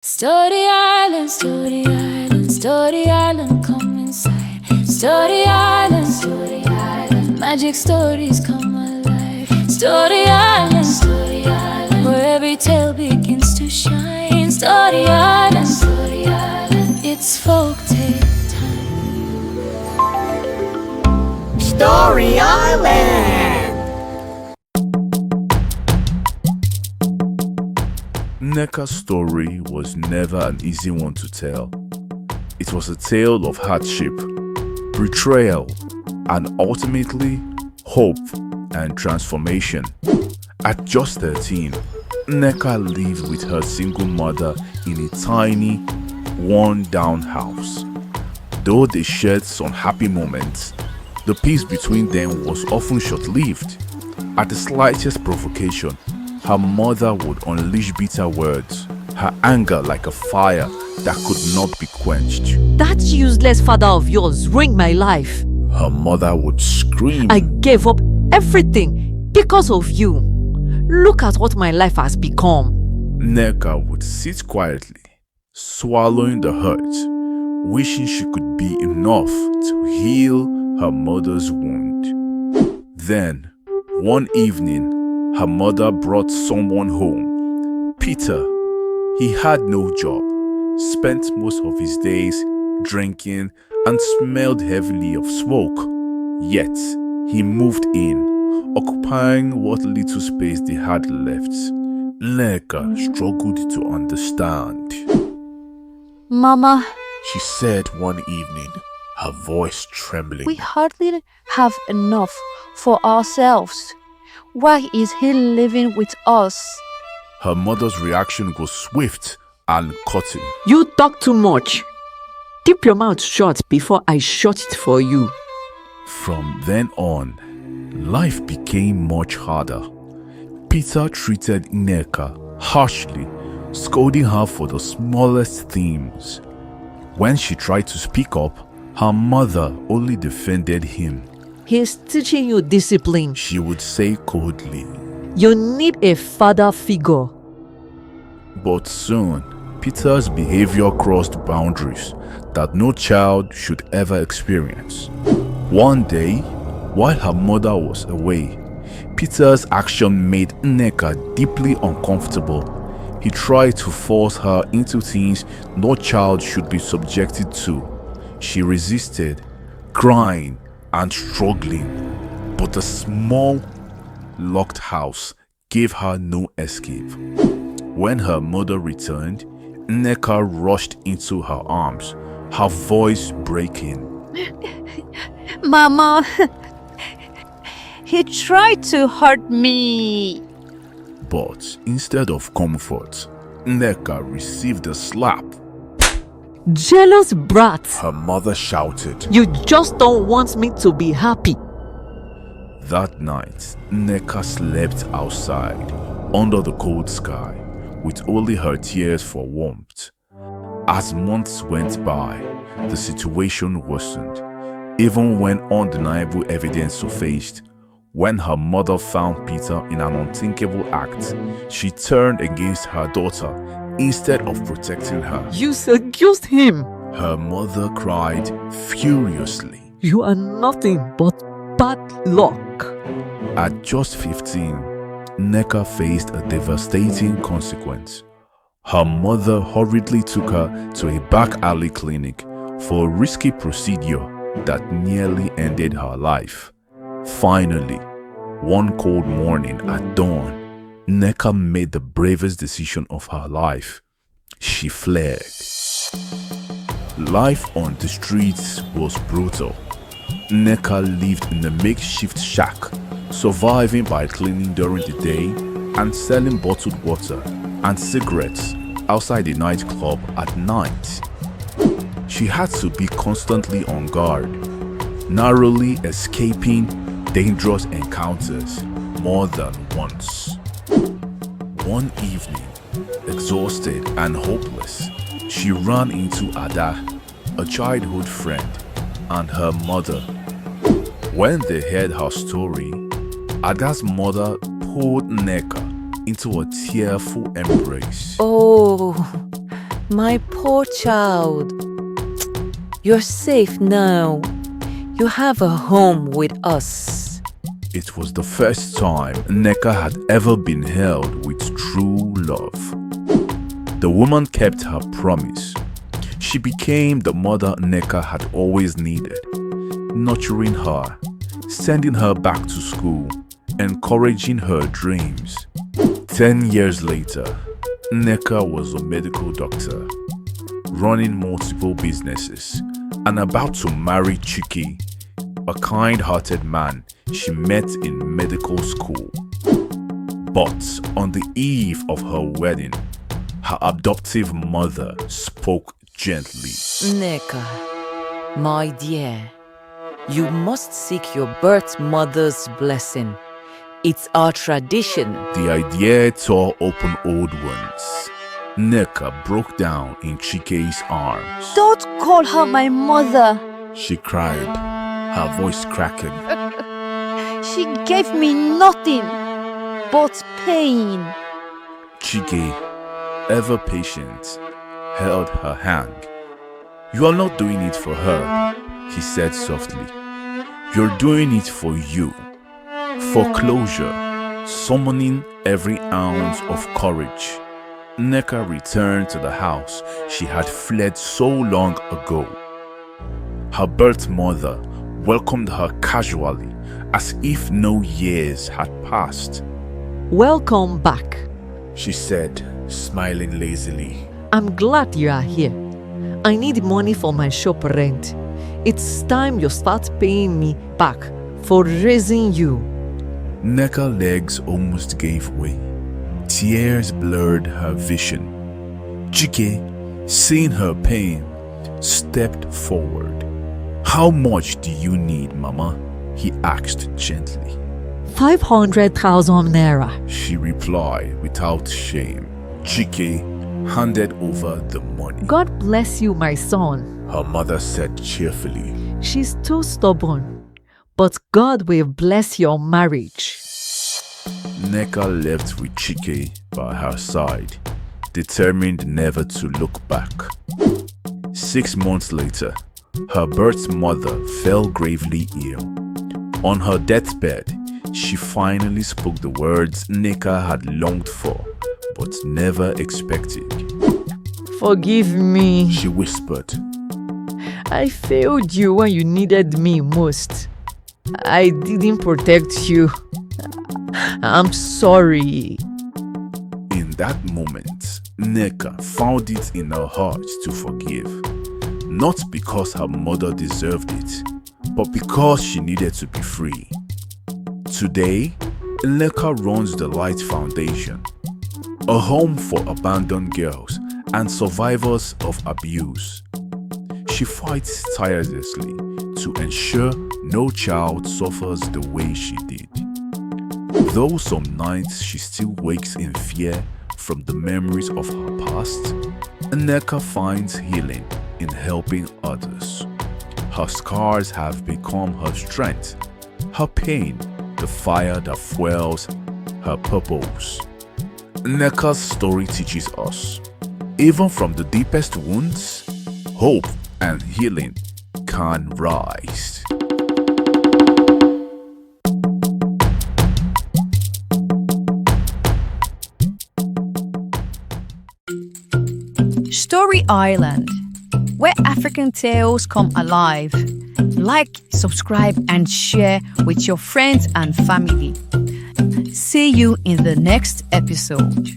Story Island, Story Island, Story Island, come inside. Story Island, magic stories come alive. Story Island, where every tale begins to shine. Story Island, it's folktale time. Story Island! Nneka's story was never an easy one to tell. It was a tale of hardship, betrayal, and ultimately hope and transformation. At just 13, Nneka lived with her single mother in a tiny, worn-down house. Though they shared some happy moments, the peace between them was often short-lived. At the slightest provocation, her mother would unleash bitter words, her anger like a fire that could not be quenched. That useless father of yours ruined my life. Her mother would scream. I gave up everything because of you. Look at what my life has become. Nneka would sit quietly, swallowing the hurt, wishing she could be enough to heal her mother's wound. Then, one evening, her mother brought someone home. Peter. He had no job, spent most of his days drinking and smelled heavily of smoke. Yet, he moved in, occupying what little space they had left. Nneka struggled to understand. Mama, She said one evening, her voice trembling. we hardly have enough for ourselves. Why is he living with us? Her mother's reaction was swift and cutting. You talk too much. Keep your mouth shut before I shut it for you. From then on, life became much harder. Peter treated Nneka harshly, scolding her for the smallest things. When she tried to speak up, her mother only defended him. He's teaching you discipline. She would say coldly. You need a father figure. But soon, Peter's behavior crossed boundaries that no child should ever experience. One day, while her mother was away, Peter's action made Nneka deeply uncomfortable. He tried to force her into things no child should be subjected to. She resisted, crying and struggling, but the small, locked house gave her no escape. When her mother returned, Nneka rushed into her arms, her voice breaking. Mama, he tried to hurt me. But instead of comfort, Nneka received a slap. Jealous brat. Her mother shouted. You just don't want me to be happy. That night, Nneka slept outside, under the cold sky, with only her tears for warmth. As months went by, the situation worsened, even when undeniable evidence surfaced. When her mother found Peter in an unthinkable act, she turned against her daughter instead of protecting her. You seduced him. Her mother cried furiously. You are nothing but bad luck. At just 15, Nneka faced a devastating consequence. Her mother hurriedly took her to a back alley clinic for a risky procedure that nearly ended her life. Finally, one cold morning at dawn, Nneka made the bravest decision of her life. She fled. Life on the streets was brutal. Nneka lived in a makeshift shack, surviving by cleaning during the day and selling bottled water and cigarettes outside a nightclub at night. She had to be constantly on guard, narrowly escaping dangerous encounters more than once. One evening, exhausted and hopeless, she ran into Ada, a childhood friend, and her mother. When they heard her story, Ada's mother pulled Nneka into a tearful embrace. Oh, My poor child. You're safe now. You have a home with us. It was the first time Nneka had ever been held with true love. The woman kept her promise. She became the mother Nneka had always needed, nurturing her, sending her back to school, encouraging her dreams. 10 years later, Nneka was a medical doctor, running multiple businesses, and about to marry Chike, a kind-hearted man she met in medical school. But on the eve of her wedding, her adoptive mother spoke gently. Nneka, my dear, you must seek your birth mother's blessing. It's our tradition. The idea tore open old wounds. Nneka broke down in Chike's arms. Don't call her my mother. She cried, her voice cracking. She gave me nothing but pain. Chike, ever patient, held her hand. You are not doing it for her, he said softly. You're doing it for you. For closure, summoning every ounce of courage, Nneka returned to the house she had fled so long ago. Her birth mother welcomed her casually, as if no years had passed. Welcome back. She said, smiling lazily. I'm glad you are here. I need money for my shop rent. It's time you start paying me back for raising you. Nneka's legs almost gave way. Tears blurred her vision. Chike, seeing her pain, stepped forward. How much do you need, Mama? He asked gently. 500,000 naira. She replied without shame. Chike handed over the money. God bless you, my son. Her mother said cheerfully. She's too stubborn, but God will bless your marriage. Nneka left with Chike by her side, determined never to look back. 6 months later, her birth mother fell gravely ill. On her deathbed, she finally spoke the words Nneka had longed for, but never expected. Forgive me. She whispered. I failed you when you needed me most. I didn't protect you. I'm sorry. In that moment, Nneka found it in her heart to forgive. Not because her mother deserved it, but because she needed to be free. Today, Nneka runs the Light Foundation, a home for abandoned girls and survivors of abuse. She fights tirelessly to ensure no child suffers the way she did. Though some nights she still wakes in fear from the memories of her past, Nneka finds healing in helping others. Her scars have become her strength, her pain, the fire that fuels her purpose. Nneka's story teaches us, even from the deepest wounds, hope and healing can rise. Story Island, where African tales come alive. Like, subscribe, and share with your friends and family. See you in the next episode.